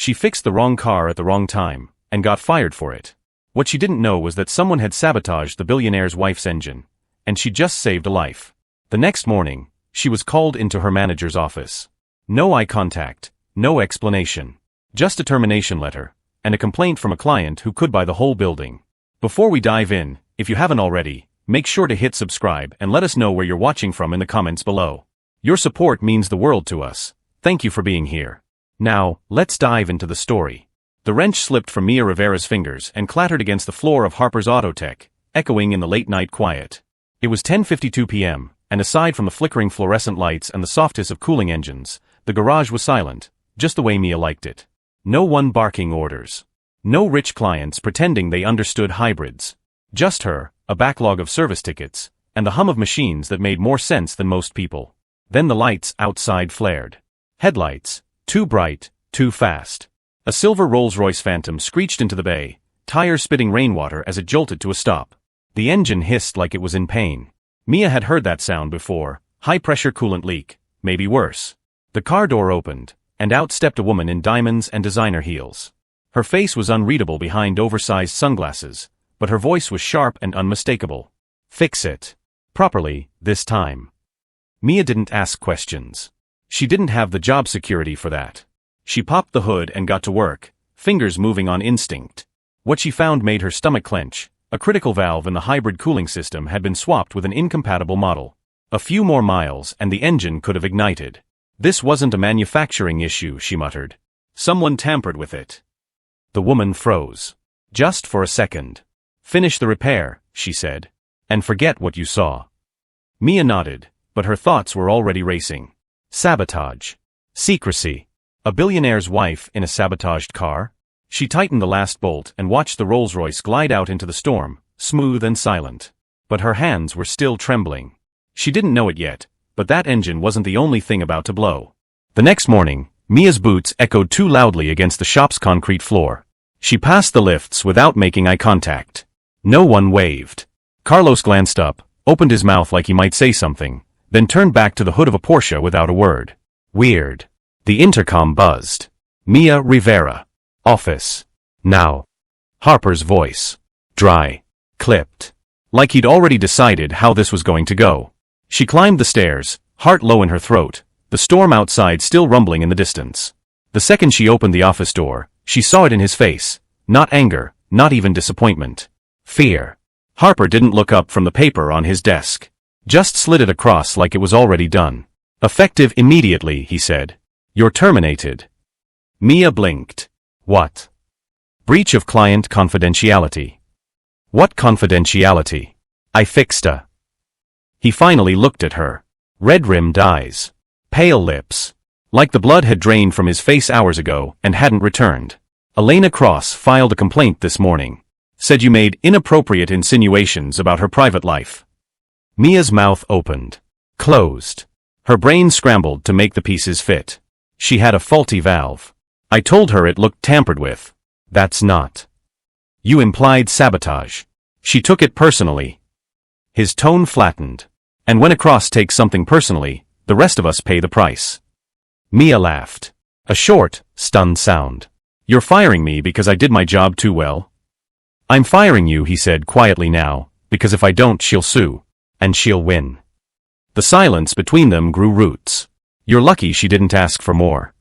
She fixed the wrong car at the wrong time, and got fired for it. What she didn't know was that someone had sabotaged the billionaire's wife's engine, and she just saved a life. The next morning, she was called into her manager's office. No eye contact, no explanation. Just a termination letter, and a complaint from a client who could buy the whole building. Before we dive in, if you haven't already, make sure to hit subscribe and let us know where you're watching from in the comments below. Your support means the world to us. Thank you for being here. Now, let's dive into the story. The wrench slipped from Mia Rivera's fingers and clattered against the floor of Harper's Autotech, echoing in the late-night quiet. It was 10:52 p.m., and aside from the flickering fluorescent lights and the soft hiss of cooling engines, the garage was silent, just the way Mia liked it. No one barking orders. No rich clients pretending they understood hybrids. Just her, a backlog of service tickets, and the hum of machines that made more sense than most people. Then the lights outside flared. Headlights, too bright, too fast. A silver Rolls-Royce Phantom screeched into the bay, tires spitting rainwater as it jolted to a stop. The engine hissed like it was in pain. Mia had heard that sound before, high-pressure coolant leak, maybe worse. The car door opened, and out stepped a woman in diamonds and designer heels. Her face was unreadable behind oversized sunglasses, but her voice was sharp and unmistakable. Fix it. Properly, this time. Mia didn't ask questions. She didn't have the job security for that. She popped the hood and got to work, fingers moving on instinct. What she found made her stomach clench. A critical valve in the hybrid cooling system had been swapped with an incompatible model. A few more miles and the engine could have ignited. This wasn't a manufacturing issue, she muttered. Someone tampered with it. The woman froze. Just for a second. Finish the repair, she said. And forget what you saw. Mia nodded, but her thoughts were already racing. Sabotage. Secrecy. A billionaire's wife in a sabotaged car? She tightened the last bolt and watched the Rolls-Royce glide out into the storm, smooth and silent. But her hands were still trembling. She didn't know it yet, but that engine wasn't the only thing about to blow. The next morning, Mia's boots echoed too loudly against the shop's concrete floor. She passed the lifts without making eye contact. No one waved. Carlos glanced up, opened his mouth like he might say something, then turned back to the hood of a Porsche without a word. Weird. The intercom buzzed. Mia Rivera. Office. Now. Harper's voice. Dry. Clipped. Like he'd already decided how this was going to go. She climbed the stairs, heart low in her throat, the storm outside still rumbling in the distance. The second she opened the office door, she saw it in his face. Not anger, not even disappointment. Fear. Harper didn't look up from the paper on his desk. Just slid it across like it was already done. Effective immediately, he said. You're terminated. Mia blinked. What? Breach of client confidentiality. What confidentiality? I fixed a. He finally looked at her. Red-rimmed eyes. Pale lips. Like the blood had drained from his face hours ago and hadn't returned. Elena Cross filed a complaint this morning. Said you made inappropriate insinuations about her private life. Mia's mouth opened. Closed. Her brain scrambled to make the pieces fit. She had a faulty valve. I told her it looked tampered with. That's not. You implied sabotage. She took it personally. His tone flattened. And when a Cross takes something personally, the rest of us pay the price. Mia laughed. A short, stunned sound. You're firing me because I did my job too well? I'm firing you, he said quietly now, because if I don't she'll sue. And she'll win. The silence between them grew roots. You're lucky she didn't ask for more.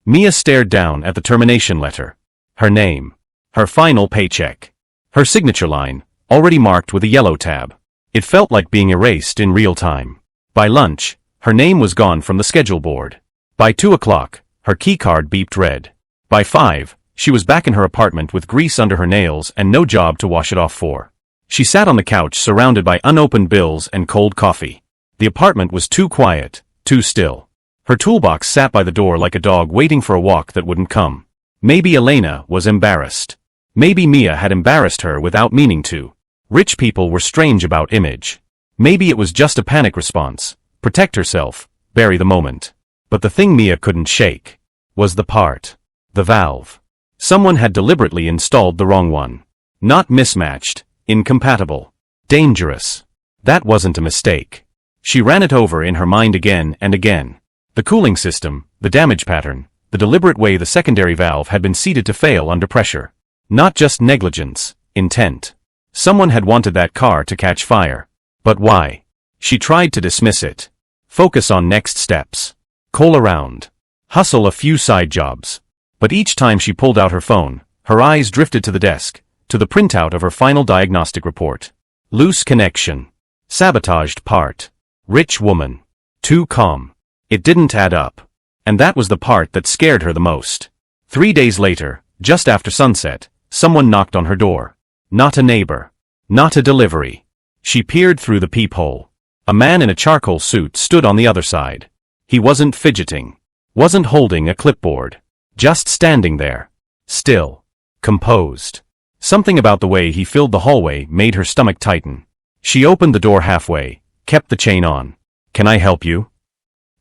Mia stared down at the termination letter. Her name. Her final paycheck. Her signature line, already marked with a yellow tab. It felt like being erased in real time. By lunch, her name was gone from the schedule board. By 2 o'clock, her keycard beeped red. By 5, she was back in her apartment with grease under her nails and no job to wash it off for. She sat on the couch surrounded by unopened bills and cold coffee. The apartment was too quiet, too still. Her toolbox sat by the door like a dog waiting for a walk that wouldn't come. Maybe Elena was embarrassed. Maybe Mia had embarrassed her without meaning to. Rich people were strange about image. Maybe it was just a panic response. Protect herself, bury the moment. But the thing Mia couldn't shake was the part. The valve. Someone had deliberately installed the wrong one. Not mismatched, incompatible. Dangerous. That wasn't a mistake. She ran it over in her mind again and again. The cooling system, the damage pattern, the deliberate way the secondary valve had been seated to fail under pressure. Not just negligence, intent. Someone had wanted that car to catch fire. But why? She tried to dismiss it. Focus on next steps. Call around. Hustle a few side jobs. But each time she pulled out her phone, her eyes drifted to the desk, to the printout of her final diagnostic report. Loose connection. Sabotaged part. Rich woman. Too calm. It didn't add up. And that was the part that scared her the most. 3 days later, just after sunset, someone knocked on her door. Not a neighbor. Not a delivery. She peered through the peephole. A man in a charcoal suit stood on the other side. He wasn't fidgeting. Wasn't holding a clipboard. Just standing there. Still. Composed. Something about the way he filled the hallway made her stomach tighten. She opened the door halfway, kept the chain on. "Can I help you?"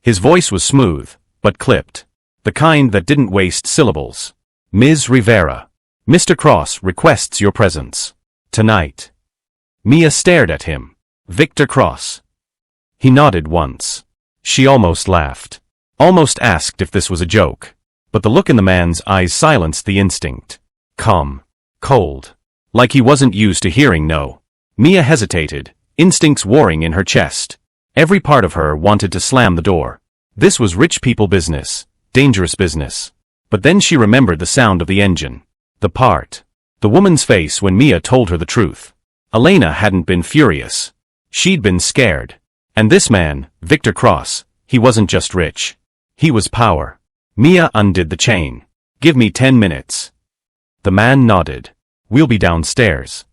His voice was smooth, but clipped. The kind that didn't waste syllables. "Ms. Rivera. Mr. Cross requests your presence. Tonight." Mia stared at him. Victor Cross. He nodded once. She almost laughed. Almost asked if this was a joke. But the look in the man's eyes silenced the instinct. Calm. Cold. Like he wasn't used to hearing no. Mia hesitated, instincts warring in her chest. Every part of her wanted to slam the door. This was rich people business. Dangerous business. But then she remembered the sound of the engine. The part. The woman's face when Mia told her the truth. Elena hadn't been furious. She'd been scared. And this man, Victor Cross, he wasn't just rich. He was power. Mia undid the chain. "Give me 10 minutes. The man nodded. "We'll be downstairs."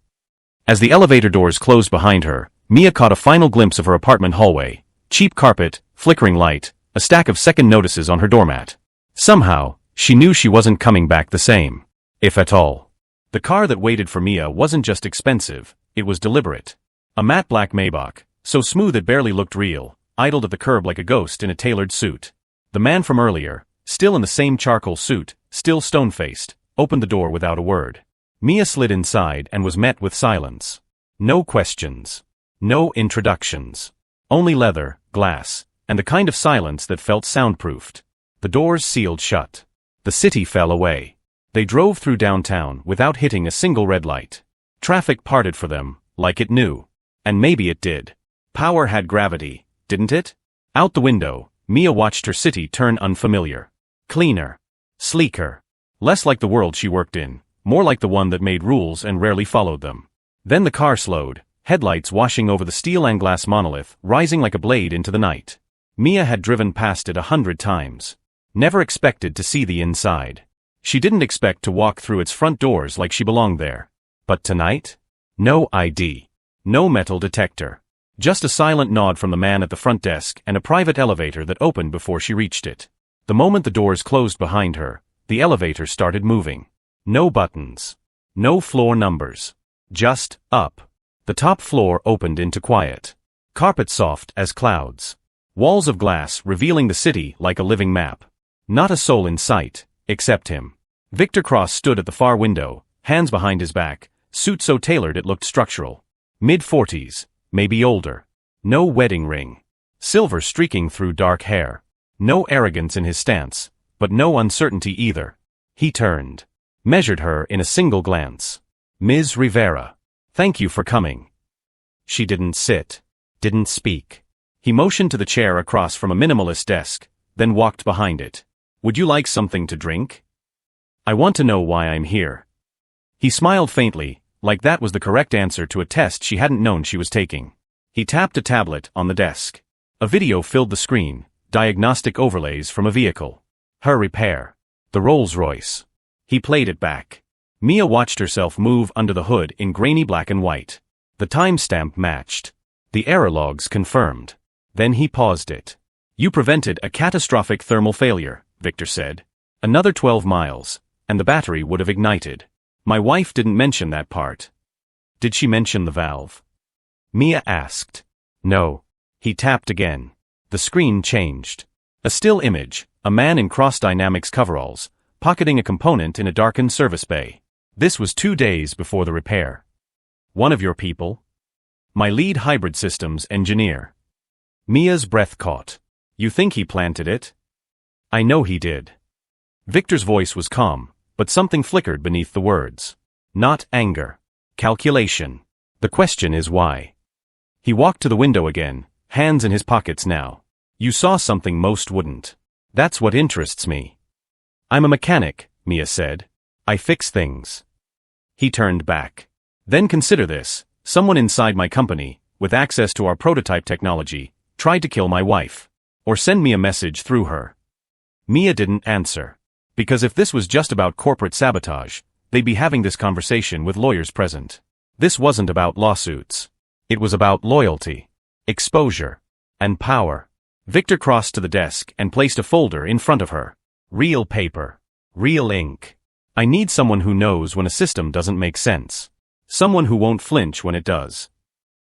As the elevator doors closed behind her, Mia caught a final glimpse of her apartment hallway. Cheap carpet, flickering light, a stack of second notices on her doormat. Somehow, she knew she wasn't coming back the same. If at all. The car that waited for Mia wasn't just expensive, it was deliberate. A matte black Maybach, so smooth it barely looked real, idled at the curb like a ghost in a tailored suit. The man from earlier, still in the same charcoal suit, still stone-faced, opened the door without a word. Mia slid inside and was met with silence. No questions. No introductions. Only leather, glass, and the kind of silence that felt soundproofed. The doors sealed shut. The city fell away. They drove through downtown without hitting a single red light. Traffic parted for them, like it knew. And maybe it did. Power had gravity, didn't it? Out the window, Mia watched her city turn unfamiliar. Cleaner. Sleeker. Less like the world she worked in, more like the one that made rules and rarely followed them. Then the car slowed, headlights washing over the steel and glass monolith, rising like a blade into the night. Mia had driven past it 100 times. Never expected to see the inside. She didn't expect to walk through its front doors like she belonged there. But tonight? No ID. No metal detector. Just a silent nod from the man at the front desk and a private elevator that opened before she reached it. The moment the doors closed behind her, the elevator started moving. No buttons. No floor numbers. Just up. The top floor opened into quiet. Carpet soft as clouds. Walls of glass revealing the city like a living map. Not a soul in sight, except him. Victor Cross stood at the far window, hands behind his back, suit so tailored it looked structural. Mid-40s, maybe older. No wedding ring. Silver streaking through dark hair. No arrogance in his stance, but no uncertainty either. He turned. Measured her in a single glance. "Ms. Rivera. Thank you for coming." She didn't sit. Didn't speak. He motioned to the chair across from a minimalist desk, then walked behind it. "Would you like something to drink?" "I want to know why I'm here." He smiled faintly, like that was the correct answer to a test she hadn't known she was taking. He tapped a tablet on the desk. A video filled the screen, diagnostic overlays from a vehicle. Her repair. The Rolls-Royce. He played it back. Mia watched herself move under the hood in grainy black and white. The timestamp matched. The error logs confirmed. Then he paused it. "You prevented a catastrophic thermal failure," Victor said. "Another 12 miles, and the battery would have ignited. My wife didn't mention that part." "Did she mention the valve?" Mia asked. "No." He tapped again. The screen changed. A still image, a man in cross-dynamics coveralls, pocketing a component in a darkened service bay. This was 2 days before the repair. "One of your people?" "My lead hybrid systems engineer." Mia's breath caught. "You think he planted it?" "I know he did." Victor's voice was calm, but something flickered beneath the words. Not anger. Calculation. The question is why. He walked to the window again, hands in his pockets now. You saw something most wouldn't. That's what interests me. I'm a mechanic, Mia said. I fix things. He turned back. Then consider this. Someone inside my company, with access to our prototype technology, tried to kill my wife. Or send me a message through her. Mia didn't answer. Because if this was just about corporate sabotage, they'd be having this conversation with lawyers present. This wasn't about lawsuits. It was about loyalty, exposure, and power. Victor crossed to the desk and placed a folder in front of her. Real paper. Real ink. I need someone who knows when a system doesn't make sense. Someone who won't flinch when it does.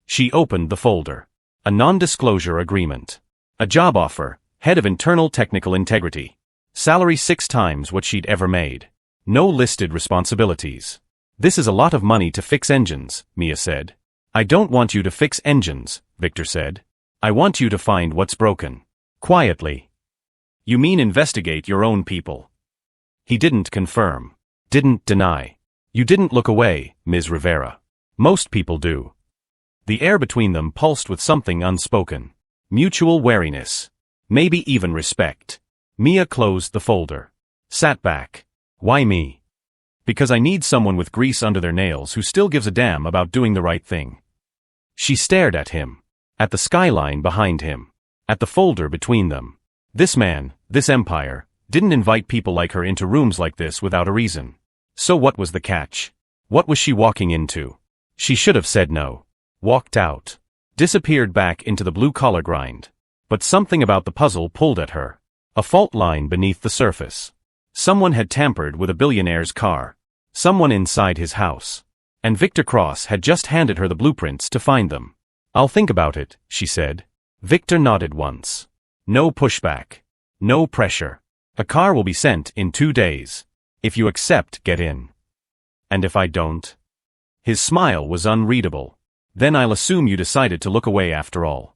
She opened the folder. A non-disclosure agreement. A job offer, head of internal technical integrity. Salary 6 times what she'd ever made. No listed responsibilities. This is a lot of money to fix engines, Mia said. I don't want you to fix engines, Victor said. I want you to find what's broken. Quietly. You mean investigate your own people? He didn't confirm. Didn't deny. You didn't look away, Ms. Rivera. Most people do. The air between them pulsed with something unspoken. Mutual wariness. Maybe even respect. Mia closed the folder. Sat back. Why me? Because I need someone with grease under their nails who still gives a damn about doing the right thing. She stared at him. At the skyline behind him. At the folder between them. This man, this empire, didn't invite people like her into rooms like this without a reason. So what was the catch? What was she walking into? She should have said no. Walked out. Disappeared back into the blue-collar grind. But something about the puzzle pulled at her. A fault line beneath the surface. Someone had tampered with a billionaire's car. Someone inside his house. And Victor Cross had just handed her the blueprints to find them. I'll think about it, she said. Victor nodded once. No pushback. No pressure. A car will be sent in 2 days. If you accept, get in. And if I don't? His smile was unreadable. Then I'll assume you decided to look away after all.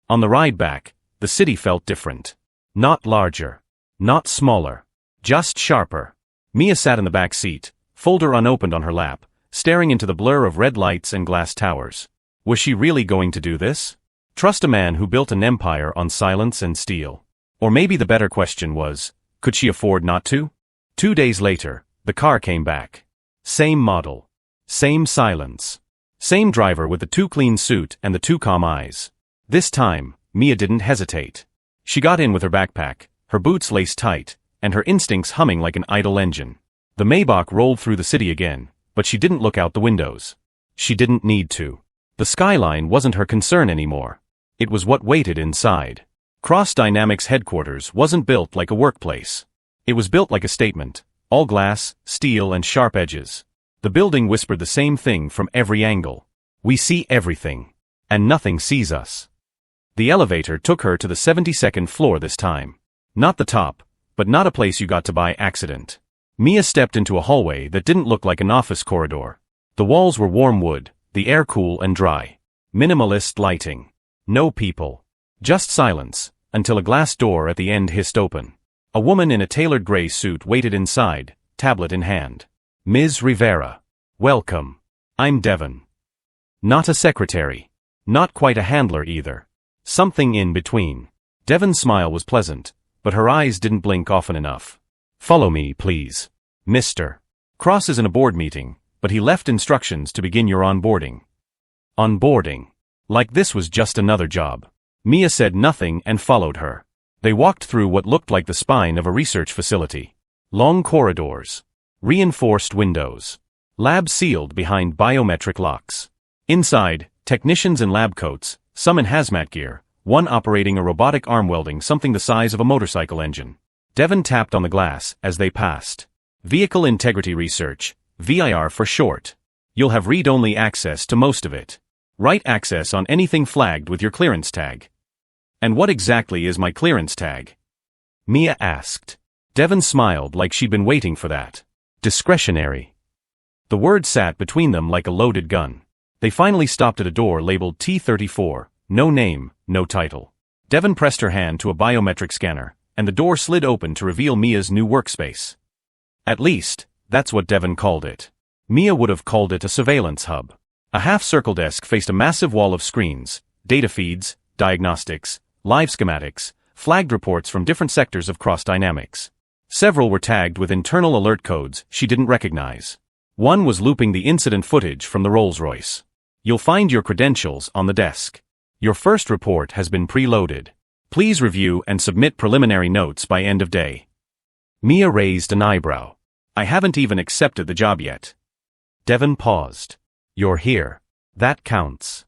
On the ride back, the city felt different. Not larger. Not smaller. Just sharper. Mia sat in the back seat, folder unopened on her lap, staring into the blur of red lights and glass towers. Was she really going to do this? Trust a man who built an empire on silence and steel? Or maybe the better question was, could she afford not to? 2 days later, the car came back. Same model. Same silence. Same driver with the too clean suit and the too calm eyes. This time, Mia didn't hesitate. She got in with her backpack, her boots laced tight, and her instincts humming like an idle engine. The Maybach rolled through the city again, but she didn't look out the windows. She didn't need to. The skyline wasn't her concern anymore. It was what waited inside. Cross Dynamics headquarters wasn't built like a workplace. It was built like a statement, all glass, steel and sharp edges. The building whispered the same thing from every angle. We see everything. And nothing sees us. The elevator took her to the 72nd floor this time. Not the top, but not a place you got to by accident. Mia stepped into a hallway that didn't look like an office corridor. The walls were warm wood, the air cool and dry. Minimalist lighting. No people. Just silence, until a glass door at the end hissed open. A woman in a tailored gray suit waited inside, tablet in hand. Ms. Rivera. Welcome. I'm Devon. Not a secretary. Not quite a handler either. Something in between. Devon's smile was pleasant, but her eyes didn't blink often enough. Follow me, please. Mr. Cross is in a board meeting, but he left instructions to begin your onboarding. Onboarding. Like this was just another job. Mia said nothing and followed her. They walked through what looked like the spine of a research facility. Long corridors. Reinforced windows. Labs sealed behind biometric locks. Inside, technicians in lab coats, some in hazmat gear, one operating a robotic arm welding something the size of a motorcycle engine. Devon tapped on the glass as they passed. Vehicle Integrity Research, VIR for short. You'll have read-only access to most of it. Write access on anything flagged with your clearance tag. And what exactly is my clearance tag? Mia asked. Devon smiled like she'd been waiting for that. Discretionary. The word sat between them like a loaded gun. They finally stopped at a door labeled T34, no name, no title. Devon pressed her hand to a biometric scanner, and the door slid open to reveal Mia's new workspace. At least, that's what Devon called it. Mia would have called it a surveillance hub. A half-circle desk faced a massive wall of screens, data feeds, diagnostics, live schematics, flagged reports from different sectors of Cross Dynamics. Several were tagged with internal alert codes she didn't recognize. One was looping the incident footage from the Rolls-Royce. You'll find your credentials on the desk. Your first report has been preloaded. Please review and submit preliminary notes by end of day. Mia raised an eyebrow. I haven't even accepted the job yet. Devon paused. You're here. That counts.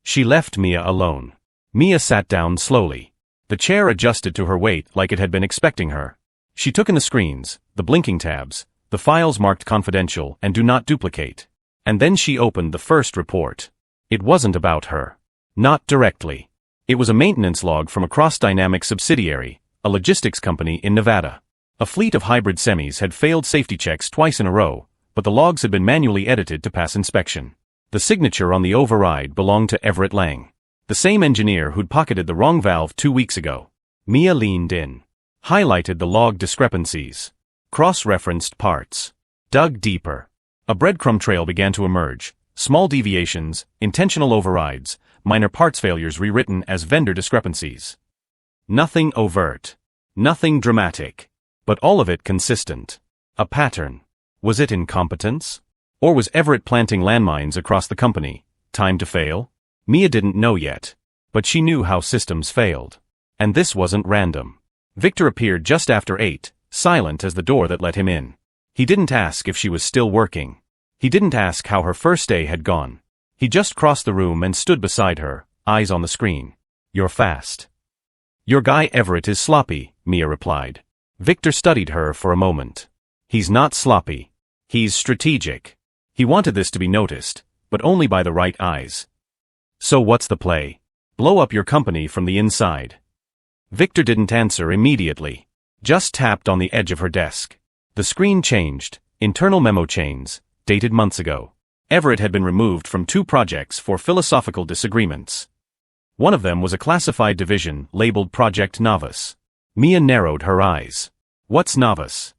She left Mia alone. Mia sat down slowly. The chair adjusted to her weight like it had been expecting her. She took in the screens, the blinking tabs, the files marked confidential and do not duplicate. And then she opened the first report. It wasn't about her. Not directly. It was a maintenance log from a Cross Dynamics subsidiary, a logistics company in Nevada. A fleet of hybrid semis had failed safety checks twice in a row, but the logs had been manually edited to pass inspection. The signature on the override belonged to Everett Lang, the same engineer who'd pocketed the wrong valve 2 weeks ago. Mia leaned in, highlighted the log discrepancies, cross-referenced parts, dug deeper. A breadcrumb trail began to emerge, small deviations, intentional overrides, minor parts failures rewritten as vendor discrepancies. Nothing overt, nothing dramatic, but all of it consistent. A pattern. Was it incompetence? Or was Everett planting landmines across the company, time to fail? Mia didn't know yet, but she knew how systems failed. And this wasn't random. Victor appeared just after 8, silent as the door that let him in. He didn't ask if she was still working. He didn't ask how her first day had gone. He just crossed the room and stood beside her, eyes on the screen. You're fast. Your guy Everett is sloppy, Mia replied. Victor studied her for a moment. He's not sloppy. He's strategic. He wanted this to be noticed, but only by the right eyes. So what's the play? Blow up your company from the inside. Victor didn't answer immediately. Just tapped on the edge of her desk. The screen changed, internal memo chains, dated months ago. Everett had been removed from 2 projects for philosophical disagreements. One of them was a classified division labeled Project Novice. Mia narrowed her eyes. What's Novice?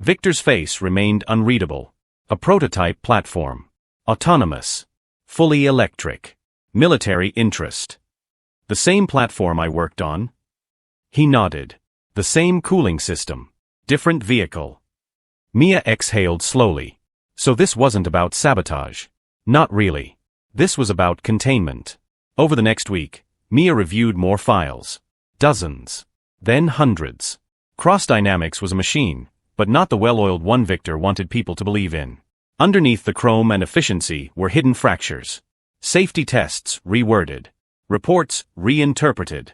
Victor's face remained unreadable. A prototype platform. Autonomous. Fully electric. Military interest. The same platform I worked on? He nodded. The same cooling system. Different vehicle. Mia exhaled slowly. So this wasn't about sabotage. Not really. This was about containment. Over the next week, Mia reviewed more files. Dozens. Then hundreds. Cross Dynamics was a machine, but not the well-oiled one Victor wanted people to believe in. Underneath the chrome and efficiency were hidden fractures. Safety tests reworded. Reports reinterpreted.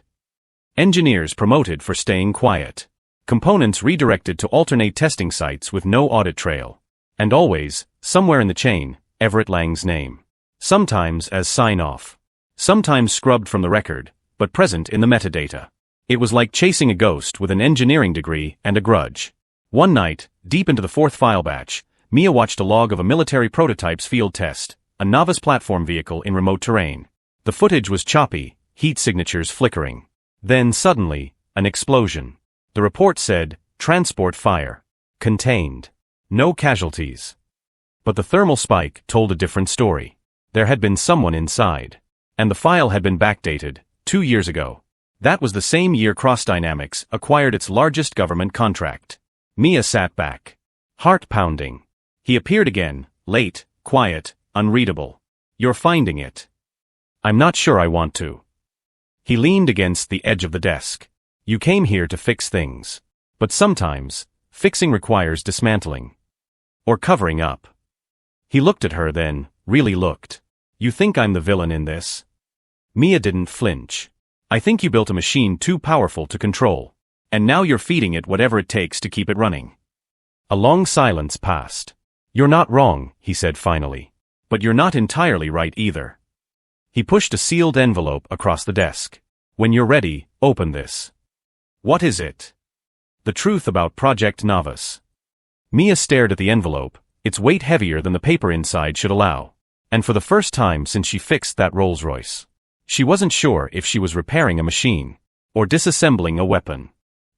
Engineers promoted for staying quiet. Components redirected to alternate testing sites with no audit trail. And always, somewhere in the chain, Everett Lang's name. Sometimes as sign-off. Sometimes scrubbed from the record, but present in the metadata. It was like chasing a ghost with an engineering degree and a grudge. One night, deep into the 4th file batch, Mia watched a log of a military prototype's field test, a novice platform vehicle in remote terrain. The footage was choppy, heat signatures flickering. Then suddenly, an explosion. The report said, transport fire. Contained. No casualties. But the thermal spike told a different story. There had been someone inside. And the file had been backdated, 2 years ago. That was the same year Cross Dynamics acquired its largest government contract. Mia sat back. Heart pounding. He appeared again, late, quiet, unreadable. You're finding it. I'm not sure I want to. He leaned against the edge of the desk. You came here to fix things. But sometimes, fixing requires dismantling. Or covering up. He looked at her then, really looked. You think I'm the villain in this? Mia didn't flinch. I think you built a machine too powerful to control. And now you're feeding it whatever it takes to keep it running. A long silence passed. You're not wrong, he said finally. But you're not entirely right either. He pushed a sealed envelope across the desk. When you're ready, open this. What is it? The truth about Project Novice. Mia stared at the envelope, its weight heavier than the paper inside should allow. And for the first time since she fixed that Rolls-Royce. She wasn't sure if she was repairing a machine, or disassembling a weapon.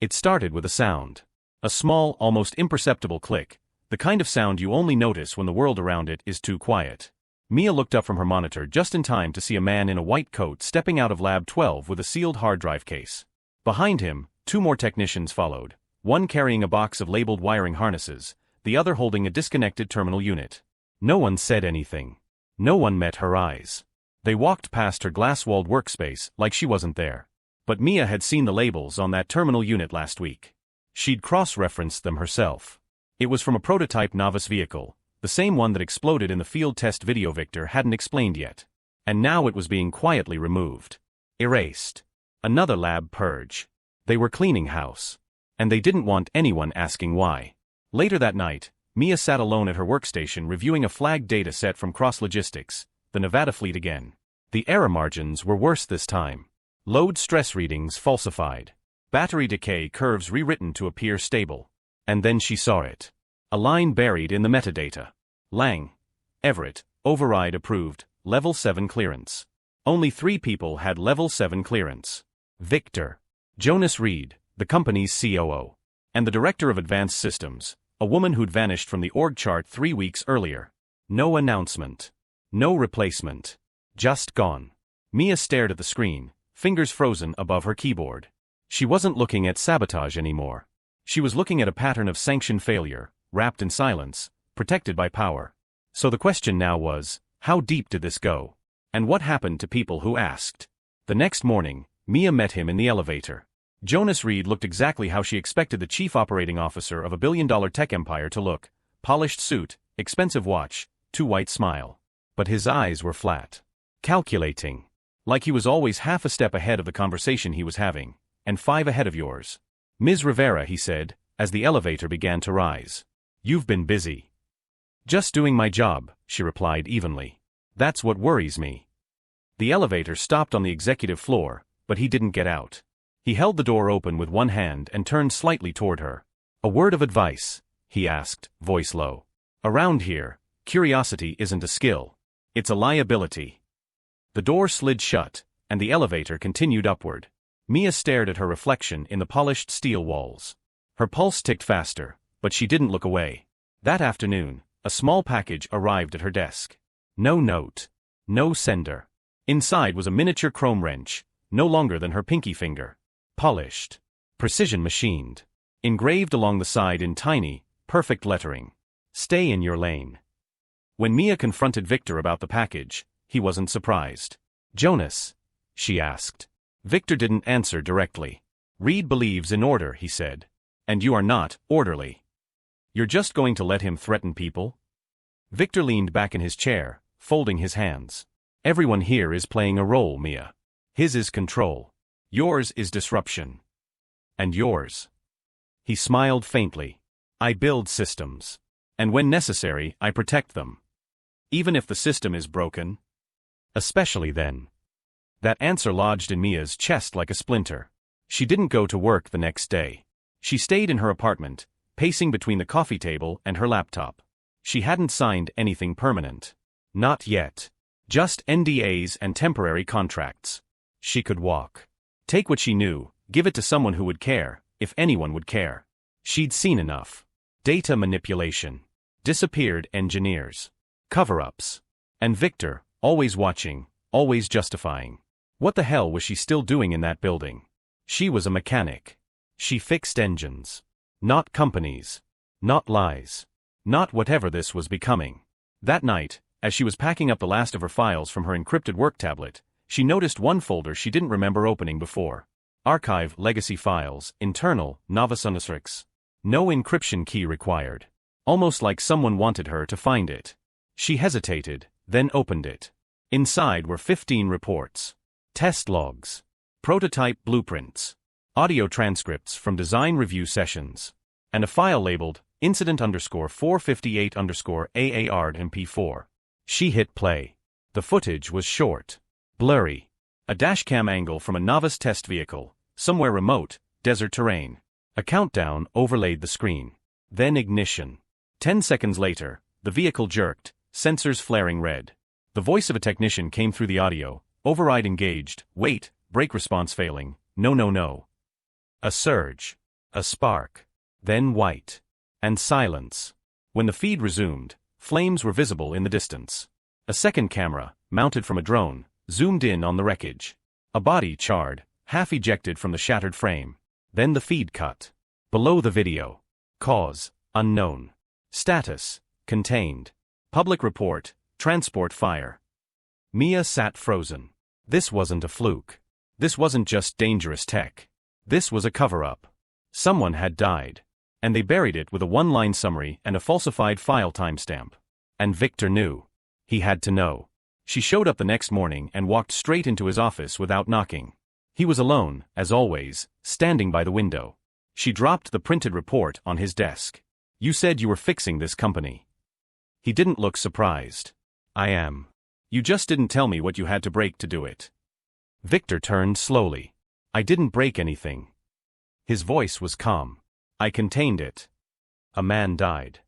It started with a sound. A small, almost imperceptible click, the kind of sound you only notice when the world around it is too quiet. Mia looked up from her monitor just in time to see a man in a white coat stepping out of Lab 12 with a sealed hard drive case. Behind him, 2 more technicians followed, one carrying a box of labeled wiring harnesses, the other holding a disconnected terminal unit. No one said anything. No one met her eyes. They walked past her glass-walled workspace like she wasn't there. But Mia had seen the labels on that terminal unit last week. She'd cross-referenced them herself. It was from a prototype novice vehicle, the same one that exploded in the field test video Victor hadn't explained yet. And now it was being quietly removed. Erased. Another lab purge. They were cleaning house. And they didn't want anyone asking why. Later that night, Mia sat alone at her workstation reviewing a flagged data set from Cross Logistics, the Nevada fleet again. The error margins were worse this time. Load stress readings falsified. Battery decay curves rewritten to appear stable. And then she saw it. A line buried in the metadata. Lang. Everett, override approved, level 7 clearance. Only 3 people had level 7 clearance. Victor. Jonas Reed, the company's COO. And the director of advanced systems, a woman who'd vanished from the org chart 3 weeks earlier. No announcement. No replacement. Just gone. Mia stared at the screen, fingers frozen above her keyboard. She wasn't looking at sabotage anymore. She was looking at a pattern of sanctioned failure, wrapped in silence, protected by power. So the question now was, how deep did this go? And what happened to people who asked? The next morning, Mia met him in the elevator. Jonas Reed looked exactly how she expected the chief operating officer of a billion-dollar tech empire to look. Polished suit, expensive watch, too white smile. But his eyes were flat. Calculating. Like he was always half a step ahead of the conversation he was having, and 5 ahead of yours. Ms. Rivera, he said, as the elevator began to rise. You've been busy. Just doing my job, she replied evenly. That's what worries me. The elevator stopped on the executive floor, but he didn't get out. He held the door open with one hand and turned slightly toward her. A word of advice, he asked, voice low. Around here, curiosity isn't a skill. It's a liability. The door slid shut, and the elevator continued upward. Mia stared at her reflection in the polished steel walls. Her pulse ticked faster, but she didn't look away. That afternoon, a small package arrived at her desk. No note. No sender. Inside was a miniature chrome wrench, no longer than her pinky finger. Polished. Precision machined. Engraved along the side in tiny, perfect lettering. Stay in your lane. When Mia confronted Victor about the package, he wasn't surprised. Jonas? She asked. Victor didn't answer directly. Reed believes in order, he said. And you are not orderly. You're just going to let him threaten people? Victor leaned back in his chair, folding his hands. Everyone here is playing a role, Mia. His is control. Yours is disruption. And yours? He smiled faintly. I build systems. And when necessary, I protect them. Even if the system is broken? Especially then. That answer lodged in Mia's chest like a splinter. She didn't go to work the next day. She stayed in her apartment, pacing between the coffee table and her laptop. She hadn't signed anything permanent. Not yet. Just NDAs and temporary contracts. She could walk. Take what she knew, give it to someone who would care, if anyone would care. She'd seen enough. Data manipulation. Disappeared engineers. Cover-ups. And Victor, always watching, always justifying. What the hell was she still doing in that building? She was a mechanic. She fixed engines. Not companies. Not lies. Not whatever this was becoming. That night, as she was packing up the last of her files from her encrypted work tablet, she noticed one folder she didn't remember opening before. Archive Legacy Files, Internal, Novice Unrestricts. No encryption key required. Almost like someone wanted her to find it. She hesitated, then opened it. Inside were 15 reports. Test logs. Prototype blueprints. Audio transcripts from design review sessions. And a file labeled incident_458_AAR-MP4. She hit play. The footage was short. Blurry. A dashcam angle from a novice test vehicle, somewhere remote, desert terrain. A countdown overlaid the screen. Then ignition. 10 seconds later, the vehicle jerked, sensors flaring red. The voice of a technician came through the audio. Override engaged. Wait, brake response failing. No. A surge. A spark. Then white. And silence. When the feed resumed, flames were visible in the distance. A second camera, mounted from a drone, zoomed in on the wreckage. A body charred, half ejected from the shattered frame. Then the feed cut. Below the video. Cause, unknown. Status, contained. Public report, transport fire. Mia sat frozen. This wasn't a fluke. This wasn't just dangerous tech. This was a cover-up. Someone had died. And they buried it with a one-line summary and a falsified file timestamp. And Victor knew. He had to know. She showed up the next morning and walked straight into his office without knocking. He was alone, as always, standing by the window. She dropped the printed report on his desk. "You said you were fixing this company." He didn't look surprised. "I am. You just didn't tell me what you had to break to do it." Victor turned slowly. "I didn't break anything." His voice was calm. "I contained it. A man died.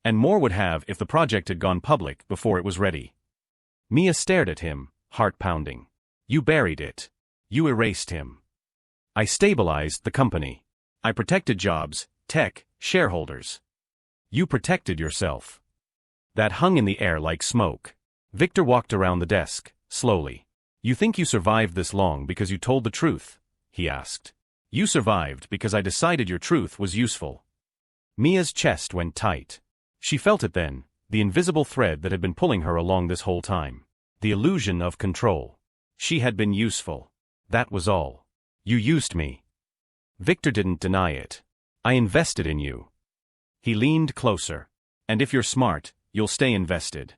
And more would have if the project had gone public before it was ready." Mia stared at him, heart pounding. "You buried it. You erased him." "I stabilized the company. I protected jobs, tech, shareholders." "You protected yourself." That hung in the air like smoke. Victor walked around the desk, slowly. "You think you survived this long because you told the truth?" he asked. "You survived because I decided your truth was useful." Mia's chest went tight. She felt it then, the invisible thread that had been pulling her along this whole time. The illusion of control. She had been useful. That was all. "You used me." Victor didn't deny it. "I invested in you." He leaned closer. "And if you're smart, you'll stay invested."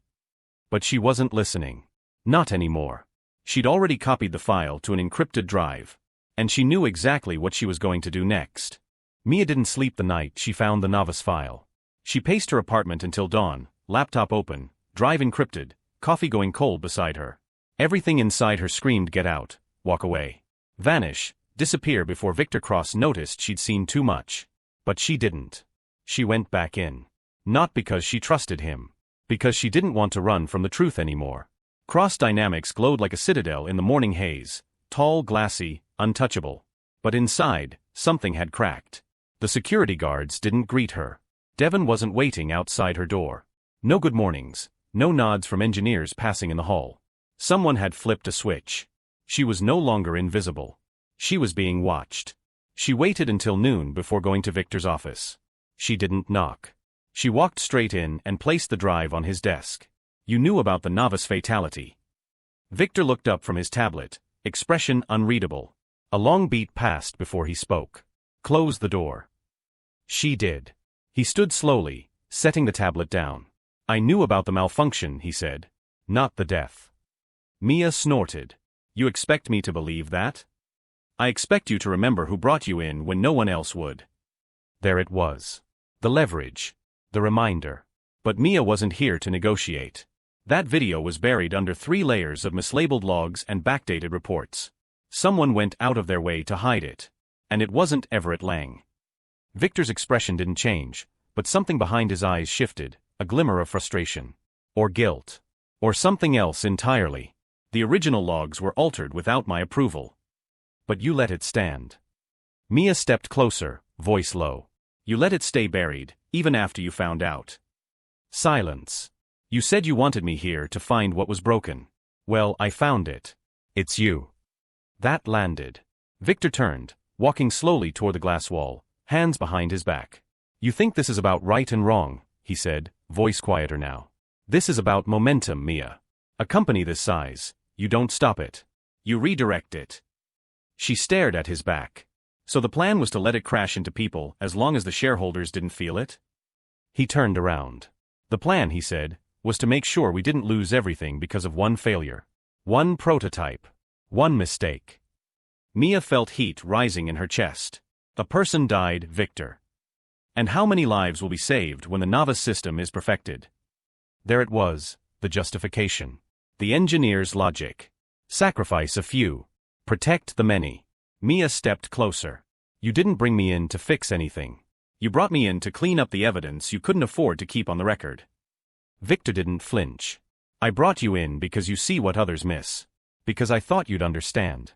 But she wasn't listening. Not anymore. She'd already copied the file to an encrypted drive. And she knew exactly what she was going to do next. Mia didn't sleep the night she found the novice file. She paced her apartment until dawn, laptop open, drive encrypted, coffee going cold beside her. Everything inside her screamed get out, walk away, vanish, disappear before Victor Cross noticed she'd seen too much. But she didn't. She went back in. Not because she trusted him. Because she didn't want to run from the truth anymore. Cross Dynamics glowed like a citadel in the morning haze, tall, glassy, untouchable. But inside, something had cracked. The security guards didn't greet her. Devon wasn't waiting outside her door. No good mornings, no nods from engineers passing in the hall. Someone had flipped a switch. She was no longer invisible. She was being watched. She waited until noon before going to Victor's office. She didn't knock. She walked straight in and placed the drive on his desk. "You knew about the novice fatality." Victor looked up from his tablet, expression unreadable. A long beat passed before he spoke. "Close the door." She did. He stood slowly, setting the tablet down. "I knew about the malfunction," he said. "Not the death." Mia snorted. "You expect me to believe that?" "I expect you to remember who brought you in when no one else would." There it was. The leverage. The reminder. But Mia wasn't here to negotiate. That video was buried under 3 layers of mislabeled logs and backdated reports. Someone went out of their way to hide it. And it wasn't Everett Lang. Victor's expression didn't change, but something behind his eyes shifted, a glimmer of frustration. Or guilt. Or something else entirely. "The original logs were altered without my approval. But you let it stand." Mia stepped closer, voice low. "You let it stay buried, even after you found out." Silence. "You said you wanted me here to find what was broken. Well, I found it. It's you." That landed. Victor turned, walking slowly toward the glass wall, hands behind his back. "You think this is about right and wrong," he said, voice quieter now. "This is about momentum, Mia. A company this size, you don't stop it. You redirect it." She stared at his back. So the plan was to let it crash into people as long as the shareholders didn't feel it? He turned around. "The plan," he said, "was to make sure we didn't lose everything because of one failure. One prototype. One mistake." Mia felt heat rising in her chest. A person died, Victor. And how many lives will be saved when the novice system is perfected? There it was, the justification. The engineer's logic. Sacrifice a few. Protect the many. Mia stepped closer. "You didn't bring me in to fix anything. You brought me in to clean up the evidence you couldn't afford to keep on the record." Victor didn't flinch. "I brought you in because you see what others miss. Because I thought you'd understand."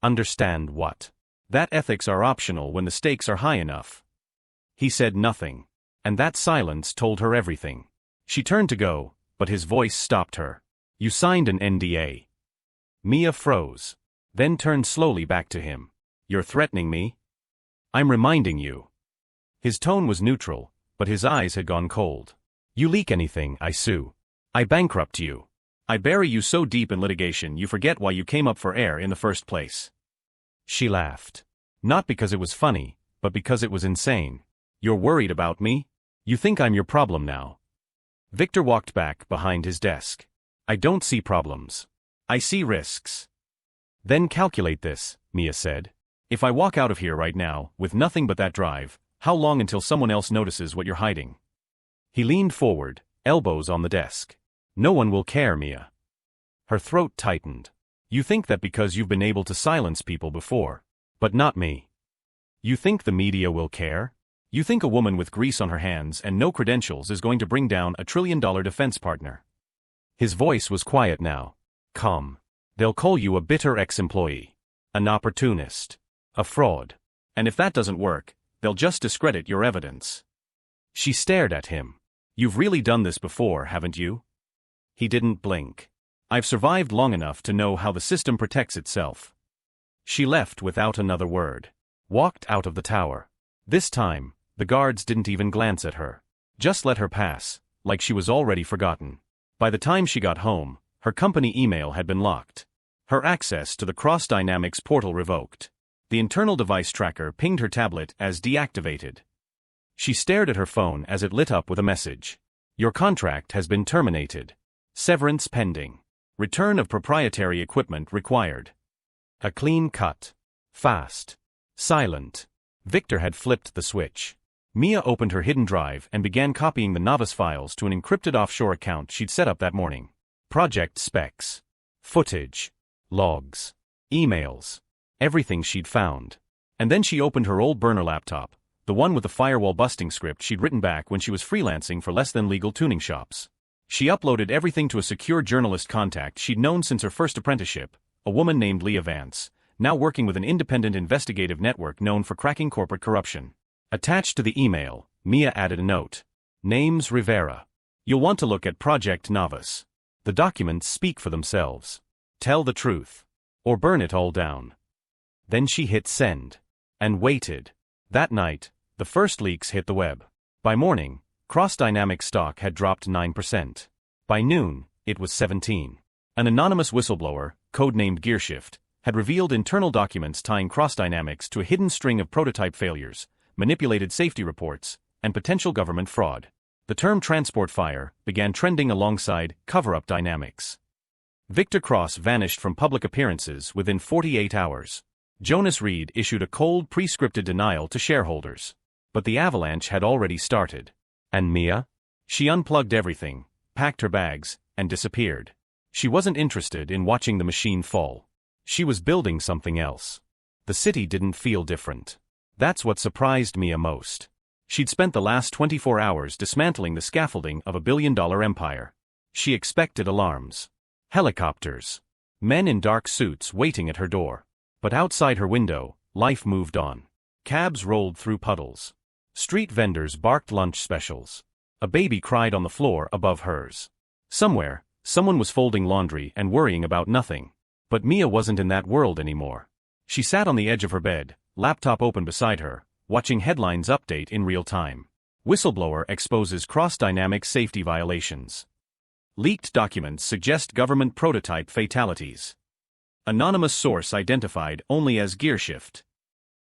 "Understand what?" That ethics are optional when the stakes are high enough. He said nothing. And that silence told her everything. She turned to go, but his voice stopped her. You signed an NDA. Mia froze. Then turned slowly back to him. You're threatening me? I'm reminding you. His tone was neutral, but his eyes had gone cold. You leak anything, I sue. I bankrupt you. I bury you so deep in litigation you forget why you came up for air in the first place. She laughed. Not because it was funny, but because it was insane. You're worried about me? You think I'm your problem now. Victor walked back behind his desk. I don't see problems. I see risks. Then calculate this, Mia said. If I walk out of here right now, with nothing but that drive, how long until someone else notices what you're hiding? He leaned forward, elbows on the desk. No one will care, Mia. Her throat tightened. You think that because you've been able to silence people before. But not me. You think the media will care? You think a woman with grease on her hands and no credentials is going to bring down a $1 trillion defense partner? His voice was quiet now. Calm. They'll call you a bitter ex-employee. An opportunist. A fraud. And if that doesn't work, they'll just discredit your evidence. She stared at him. You've really done this before, haven't you? He didn't blink. I've survived long enough to know how the system protects itself. She left without another word. Walked out of the tower. This time, the guards didn't even glance at her. Just let her pass, like she was already forgotten. By the time she got home, her company email had been locked. Her access to the Cross Dynamics portal revoked. The internal device tracker pinged her tablet as deactivated. She stared at her phone as it lit up with a message. Your contract has been terminated. Severance pending. Return of proprietary equipment required. A clean cut. Fast. Silent. Victor had flipped the switch. Mia opened her hidden drive and began copying the novice files to an encrypted offshore account she'd set up that morning. Project specs. Footage. Logs. Emails. Everything she'd found. And then she opened her old burner laptop, the one with the firewall busting script she'd written back when she was freelancing for less-than-legal tuning shops. She uploaded everything to a secure journalist contact she'd known since her first apprenticeship, a woman named Leah Vance, now working with an independent investigative network known for cracking corporate corruption. Attached to the email, Mia added a note. Name's Rivera. You'll want to look at Project Novice. The documents speak for themselves. Tell the truth. Or burn it all down. Then she hit send. And waited. That night, the first leaks hit the web. By morning, Cross Dynamics stock had dropped 9%. By noon, it was 17%. An anonymous whistleblower, codenamed Gearshift, had revealed internal documents tying Cross Dynamics to a hidden string of prototype failures, manipulated safety reports, and potential government fraud. The term transport fire began trending alongside cover-up dynamics. Victor Cross vanished from public appearances within 48 hours. Jonas Reed issued a cold, pre-scripted denial to shareholders. But the avalanche had already started. And Mia? She unplugged everything, packed her bags, and disappeared. She wasn't interested in watching the machine fall. She was building something else. The city didn't feel different. That's what surprised Mia most. She'd spent the last 24 hours dismantling the scaffolding of a billion-dollar empire. She expected alarms. Helicopters. Men in dark suits waiting at her door. But outside her window, life moved on. Cabs rolled through puddles. Street vendors barked lunch specials. A baby cried on the floor above hers. Somewhere, someone was folding laundry and worrying about nothing. But Mia wasn't in that world anymore. She sat on the edge of her bed, laptop open beside her, watching headlines update in real time. Whistleblower exposes Cross Dynamics safety violations. Leaked documents suggest government prototype fatalities. Anonymous source identified only as Gearshift.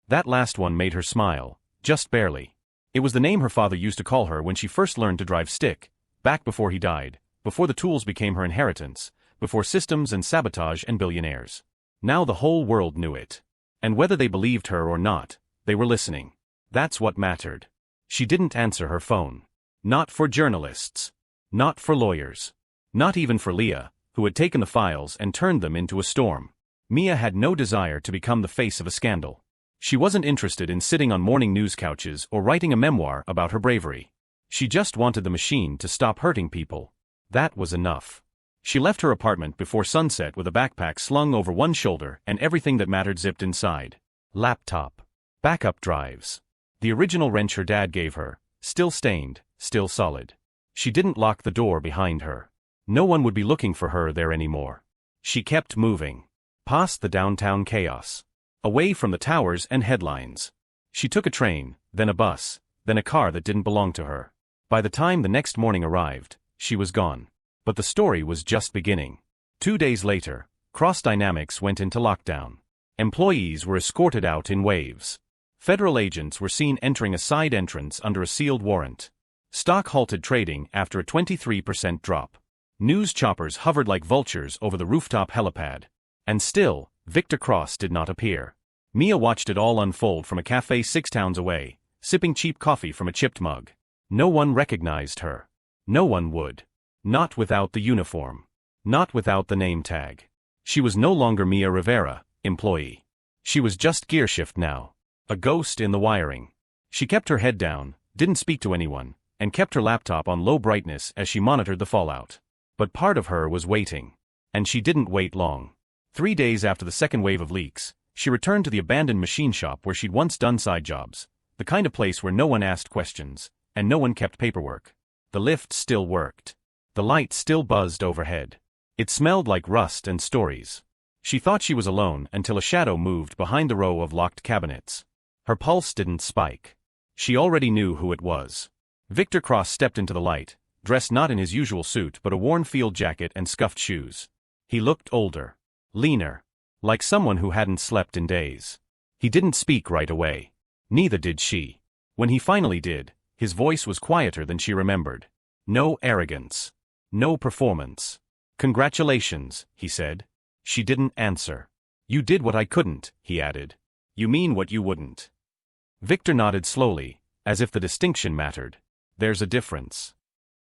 That last one made her smile, just barely. It was the name her father used to call her when she first learned to drive stick, back before he died, before the tools became her inheritance, before systems and sabotage and billionaires. Now the whole world knew it. And whether they believed her or not, they were listening. That's what mattered. She didn't answer her phone. Not for journalists. Not for lawyers. Not even for Leah, who had taken the files and turned them into a storm. Mia had no desire to become the face of a scandal. She wasn't interested in sitting on morning news couches or writing a memoir about her bravery. She just wanted the machine to stop hurting people. That was enough. She left her apartment before sunset with a backpack slung over one shoulder and everything that mattered zipped inside. Laptop. Backup drives. The original wrench her dad gave her, still stained, still solid. She didn't lock the door behind her. No one would be looking for her there anymore. She kept moving. Past the downtown chaos. Away from the towers and headlines. She took a train, then a bus, then a car that didn't belong to her. By the time the next morning arrived, she was gone. But the story was just beginning. 2 days later, Cross Dynamics went into lockdown. Employees were escorted out in waves. Federal agents were seen entering a side entrance under a sealed warrant. Stock halted trading after a 23% drop. News choppers hovered like vultures over the rooftop helipad. And still, Victor Cross did not appear. Mia watched it all unfold from a cafe 6 towns away, sipping cheap coffee from a chipped mug. No one recognized her. No one would. Not without the uniform. Not without the name tag. She was no longer Mia Rivera, employee. She was just Gearshift now. A ghost in the wiring. She kept her head down, didn't speak to anyone, and kept her laptop on low brightness as she monitored the fallout. But part of her was waiting. And she didn't wait long. 3 days after the second wave of leaks, she returned to the abandoned machine shop where she'd once done side jobs, the kind of place where no one asked questions, and no one kept paperwork. The lift still worked. The light still buzzed overhead. It smelled like rust and stories. She thought she was alone until a shadow moved behind the row of locked cabinets. Her pulse didn't spike. She already knew who it was. Victor Cross stepped into the light, dressed not in his usual suit but a worn field jacket and scuffed shoes. He looked older. Leaner. Like someone who hadn't slept in days. He didn't speak right away. Neither did she. When he finally did, his voice was quieter than she remembered. No arrogance. No performance. "Congratulations," he said. She didn't answer. "You did what I couldn't," he added. "You mean what you wouldn't." Victor nodded slowly, as if the distinction mattered. "There's a difference."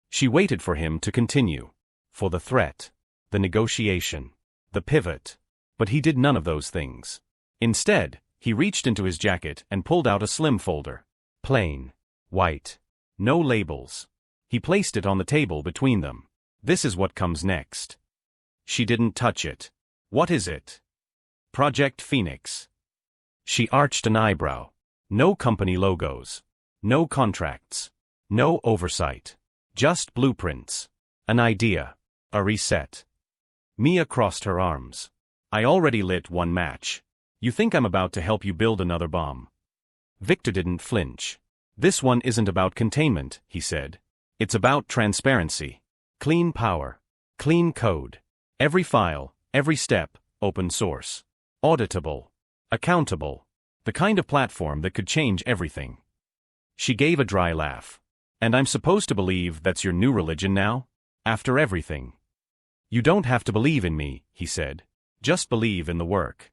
She waited for him to continue. For the threat. The negotiation. The pivot. But he did none of those things. Instead, he reached into his jacket and pulled out a slim folder. Plain. White. No labels. He placed it on the table between them. "This is what comes next." She didn't touch it. "What is it?" "Project Phoenix." She arched an eyebrow. No company logos. No contracts. No oversight. Just blueprints. An idea. A reset. Mia crossed her arms. "I already lit one match. You think I'm about to help you build another bomb?" Victor didn't flinch. "This one isn't about containment," he said. "It's about transparency. Clean power. Clean code. Every file, every step, open source. Auditable. Accountable. The kind of platform that could change everything." She gave a dry laugh. "And I'm supposed to believe that's your new religion now? After everything?" "You don't have to believe in me," he said. "Just believe in the work."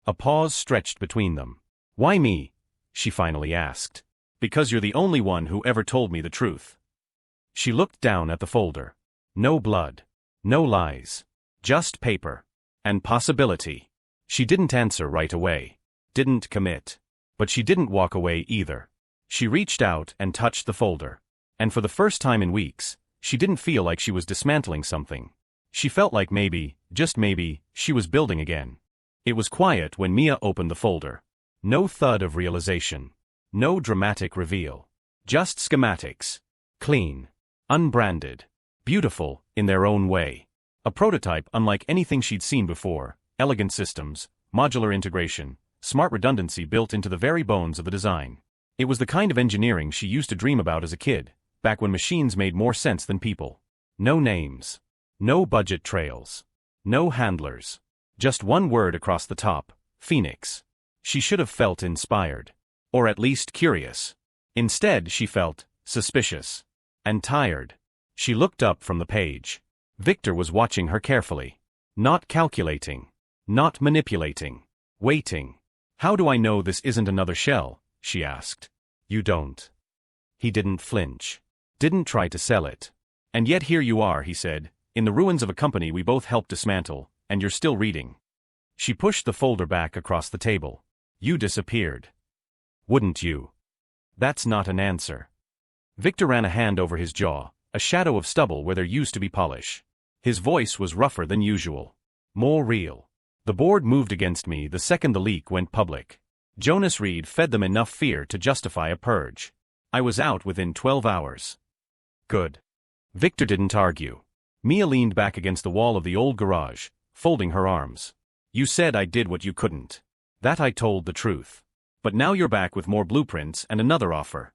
A pause stretched between them. "Why me?" she finally asked. "Because you're the only one who ever told me the truth." She looked down at the folder. No blood. No lies. Just paper. And possibility. She didn't answer right away. Didn't commit. But she didn't walk away either. She reached out and touched the folder. And for the first time in weeks, she didn't feel like she was dismantling something. She felt like maybe, just maybe, she was building again. It was quiet when Mia opened the folder. No thud of realization. No dramatic reveal. Just schematics. Clean. Unbranded. Beautiful, in their own way. A prototype unlike anything she'd seen before. Elegant systems, modular integration, smart redundancy built into the very bones of the design. It was the kind of engineering she used to dream about as a kid, back when machines made more sense than people. No names. No budget trails. No handlers. Just one word across the top, Phoenix. She should have felt inspired. Or at least curious. Instead, she felt suspicious. And tired. She looked up from the page. Victor was watching her carefully. Not calculating. Not manipulating. Waiting. "How do I know this isn't another shell?" she asked. "You don't." He didn't flinch. Didn't try to sell it. "And yet here you are," he said, "in the ruins of a company we both helped dismantle, and you're still reading." She pushed the folder back across the table. "You disappeared. Wouldn't you?" "That's not an answer." Victor ran a hand over his jaw, a shadow of stubble where there used to be polish. His voice was rougher than usual. More real. "The board moved against me the second the leak went public. Jonas Reed fed them enough fear to justify a purge. I was out within 12 hours. Good. Victor didn't argue. Mia leaned back against the wall of the old garage, folding her arms. You said I did what you couldn't. That I told the truth. But now you're back with more blueprints and another offer.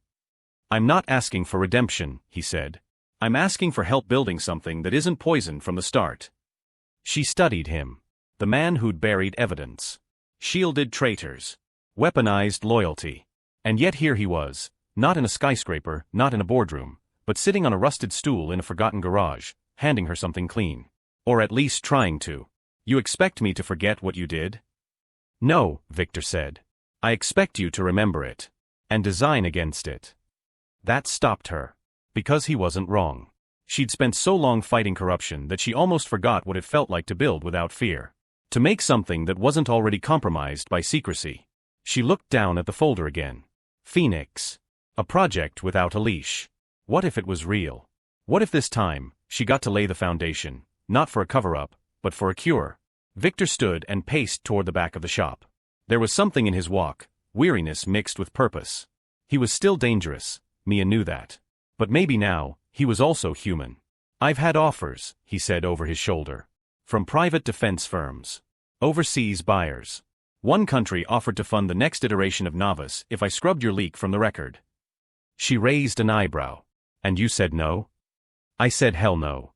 I'm not asking for redemption, he said. I'm asking for help building something that isn't poison from the start. She studied him. The man who'd buried evidence. Shielded traitors. Weaponized loyalty. And yet here he was, not in a skyscraper, not in a boardroom, but sitting on a rusted stool in a forgotten garage, handing her something clean. Or at least trying to. You expect me to forget what you did? No, Victor said. I expect you to remember it. And design against it. That stopped her. Because he wasn't wrong. She'd spent so long fighting corruption that she almost forgot what it felt like to build without fear. To make something that wasn't already compromised by secrecy. She looked down at the folder again. Phoenix. A project without a leash. What if it was real? What if this time, she got to lay the foundation, not for a cover-up, but for a cure? Victor stood and paced toward the back of the shop. There was something in his walk, weariness mixed with purpose. He was still dangerous, Mia knew that. But maybe now, he was also human. I've had offers, he said over his shoulder. From private defense firms. Overseas buyers. One country offered to fund the next iteration of Novice if I scrubbed your leak from the record. She raised an eyebrow. And you said no? I said hell no.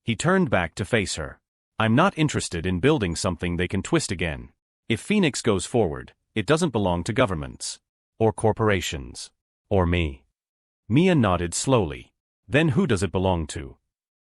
He turned back to face her. I'm not interested in building something they can twist again. If Phoenix goes forward, it doesn't belong to governments. Or corporations. Or me. Mia nodded slowly. Then who does it belong to?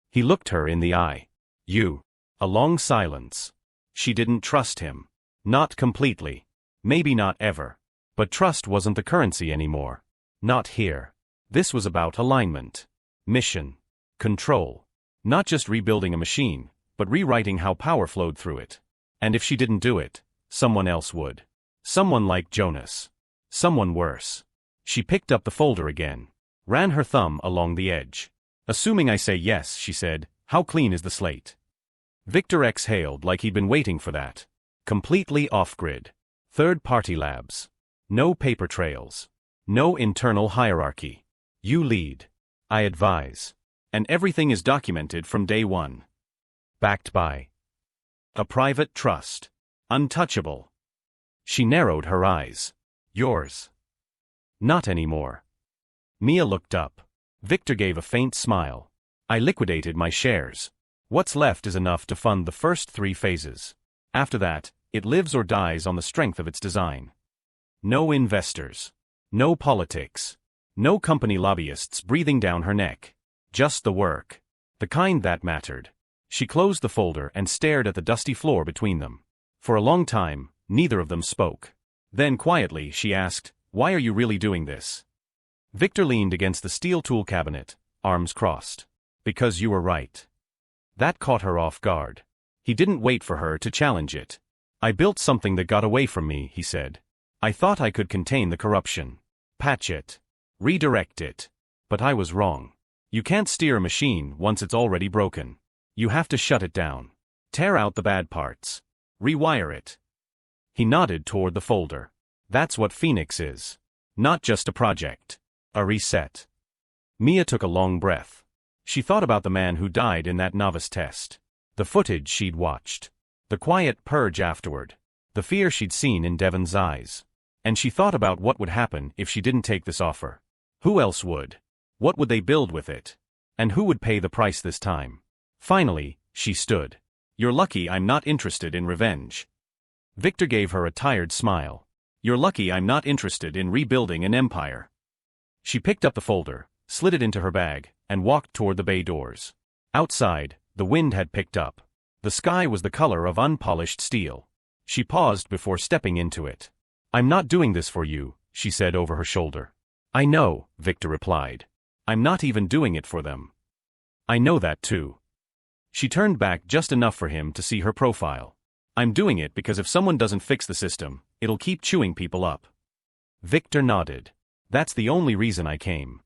He looked her in the eye. You. A long silence. She didn't trust him. Not completely. Maybe not ever. But trust wasn't the currency anymore. Not here. This was about alignment. Mission. Control. Not just rebuilding a machine, but rewriting how power flowed through it. And if she didn't do it, someone else would. Someone like Jonas. Someone worse. She picked up the folder again. Ran her thumb along the edge. Assuming I say yes, she said, how clean is the slate? Victor exhaled like he'd been waiting for that. Completely off-grid. Third-party labs. No paper trails. No internal hierarchy. You lead. I advise. And everything is documented from day one. Backed by a private trust. Untouchable. She narrowed her eyes. Yours. Not anymore. Mia looked up. Victor gave a faint smile. I liquidated my shares. What's left is enough to fund the first 3 phases. After that, it lives or dies on the strength of its design. No investors. No politics. No company lobbyists breathing down her neck. Just the work. The kind that mattered. She closed the folder and stared at the dusty floor between them. For a long time, neither of them spoke. Then quietly she asked, why are you really doing this? Victor leaned against the steel tool cabinet, arms crossed. Because you were right. That caught her off guard. He didn't wait for her to challenge it. I built something that got away from me, he said. I thought I could contain the corruption. Patch it. Redirect it. But I was wrong. You can't steer a machine once it's already broken. You have to shut it down. Tear out the bad parts. Rewire it. He nodded toward the folder. That's what Phoenix is. Not just a project. A reset. Mia took a long breath. She thought about the man who died in that novice test. The footage she'd watched. The quiet purge afterward. The fear she'd seen in Devon's eyes. And she thought about what would happen if she didn't take this offer. Who else would? What would they build with it? And who would pay the price this time? Finally, she stood. You're lucky I'm not interested in revenge. Victor gave her a tired smile. You're lucky I'm not interested in rebuilding an empire. She picked up the folder, slid it into her bag, and walked toward the bay doors. Outside, the wind had picked up. The sky was the color of unpolished steel. She paused before stepping into it. I'm not doing this for you, she said over her shoulder. I know, Victor replied. I'm not even doing it for them. I know that too. She turned back just enough for him to see her profile. I'm doing it because if someone doesn't fix the system, it'll keep chewing people up. Victor nodded. That's the only reason I came.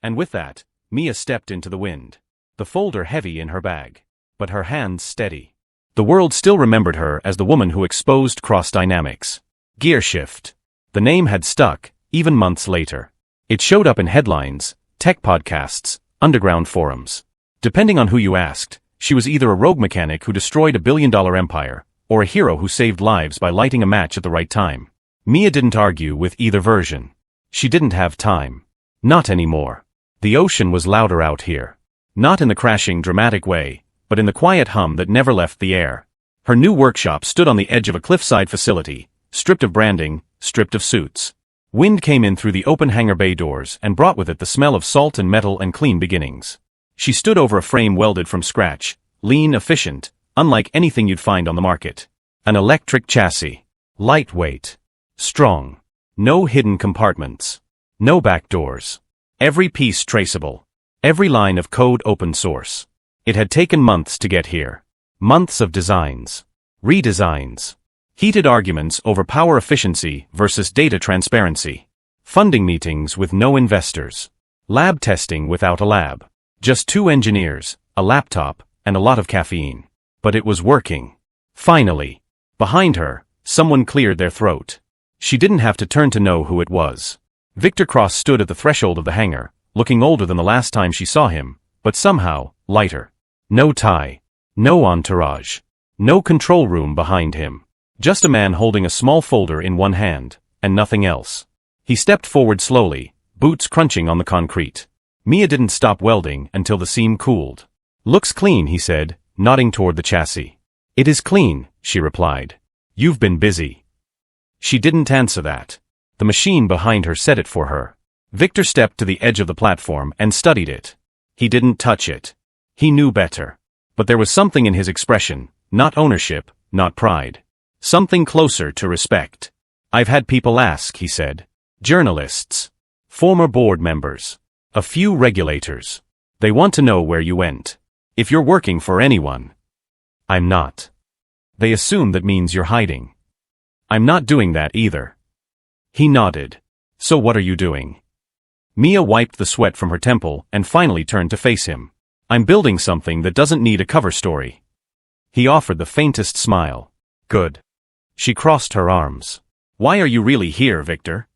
And with that, Mia stepped into the wind. The folder heavy in her bag. But her hands steady. The world still remembered her as the woman who exposed cross dynamics. Gear shift. The name had stuck, even months later. It showed up in headlines, tech podcasts, underground forums. Depending on who you asked, she was either a rogue mechanic who destroyed a billion-dollar empire, or a hero who saved lives by lighting a match at the right time. Mia didn't argue with either version. She didn't have time. Not anymore. The ocean was louder out here. Not in the crashing, dramatic way, but in the quiet hum that never left the air. Her new workshop stood on the edge of a cliffside facility, stripped of branding, stripped of suits. Wind came in through the open hangar bay doors and brought with it the smell of salt and metal and clean beginnings. She stood over a frame welded from scratch, lean, efficient, unlike anything you'd find on the market. An electric chassis. Lightweight. Strong. No hidden compartments. No back doors. Every piece traceable. Every line of code open source. It had taken months to get here. Months of designs. Redesigns. Heated arguments over power efficiency versus data transparency. Funding meetings with no investors. Lab testing without a lab. Just 2 engineers, a laptop, and a lot of caffeine. But it was working. Finally. Behind her, someone cleared their throat. She didn't have to turn to know who it was. Victor Cross stood at the threshold of the hangar, looking older than the last time she saw him, but somehow, lighter. No tie. No entourage. No control room behind him. Just a man holding a small folder in one hand, and nothing else. He stepped forward slowly, boots crunching on the concrete. Mia didn't stop welding until the seam cooled. Looks clean, he said, nodding toward the chassis. It is clean, she replied. You've been busy. She didn't answer that. The machine behind her said it for her. Victor stepped to the edge of the platform and studied it. He didn't touch it. He knew better. But there was something in his expression, not ownership, not pride. Something closer to respect. I've had people ask, he said. Journalists. Former board members. A few regulators. They want to know where you went. If you're working for anyone. I'm not. They assume that means you're hiding. I'm not doing that either. He nodded. So what are you doing? Mia wiped the sweat from her temple and finally turned to face him. I'm building something that doesn't need a cover story. He offered the faintest smile. Good. She crossed her arms. Why are you really here, Victor?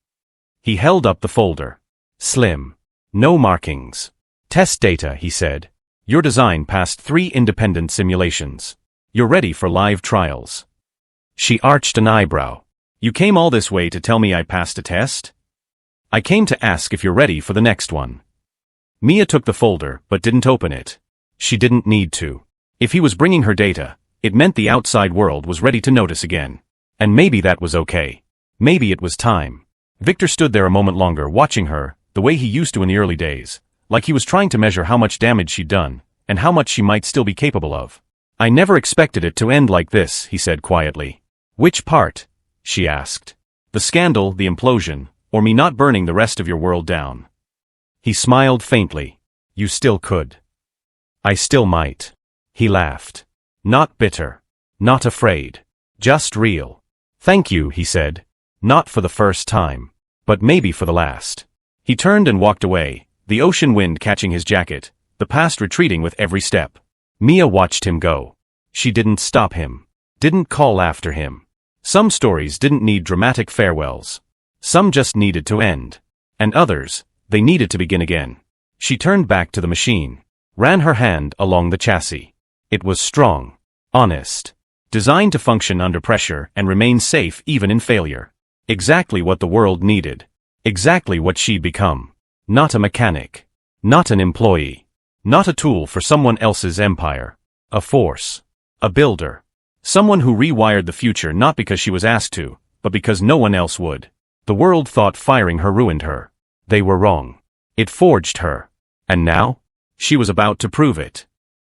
He held up the folder. Slim. No markings. Test data, he said. Your design passed 3 independent simulations. You're ready for live trials. She arched an eyebrow. You came all this way to tell me I passed a test? I came to ask if you're ready for the next one. Mia took the folder but didn't open it. She didn't need to. If he was bringing her data, it meant the outside world was ready to notice again. And maybe that was okay. Maybe it was time. Victor stood there a moment longer watching her, the way he used to in the early days, like he was trying to measure how much damage she'd done, and how much she might still be capable of. I never expected it to end like this, he said quietly. Which part? She asked. The scandal, the implosion, or me not burning the rest of your world down? He smiled faintly. You still could. I still might. He laughed. Not bitter. Not afraid. Just real. Thank you, he said. Not for the first time. But maybe for the last. He turned and walked away, the ocean wind catching his jacket, the past retreating with every step. Mia watched him go. She didn't stop him. Didn't call after him. Some stories didn't need dramatic farewells. Some just needed to end. And others, they needed to begin again. She turned back to the machine. Ran her hand along the chassis. It was strong. Honest. Designed to function under pressure and remain safe even in failure. Exactly what the world needed. Exactly what she'd become. Not a mechanic. Not an employee. Not a tool for someone else's empire. A force. A builder. Someone who rewired the future not because she was asked to, but because no one else would. The world thought firing her ruined her. They were wrong. It forged her. And now? She was about to prove it.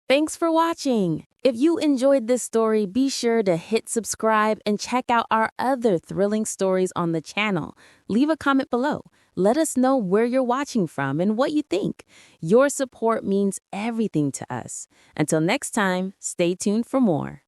Thanks for watching. If you enjoyed this story, be sure to hit subscribe and check out our other thrilling stories on the channel. Leave a comment below. Let us know where you're watching from and what you think. Your support means everything to us. Until next time, stay tuned for more.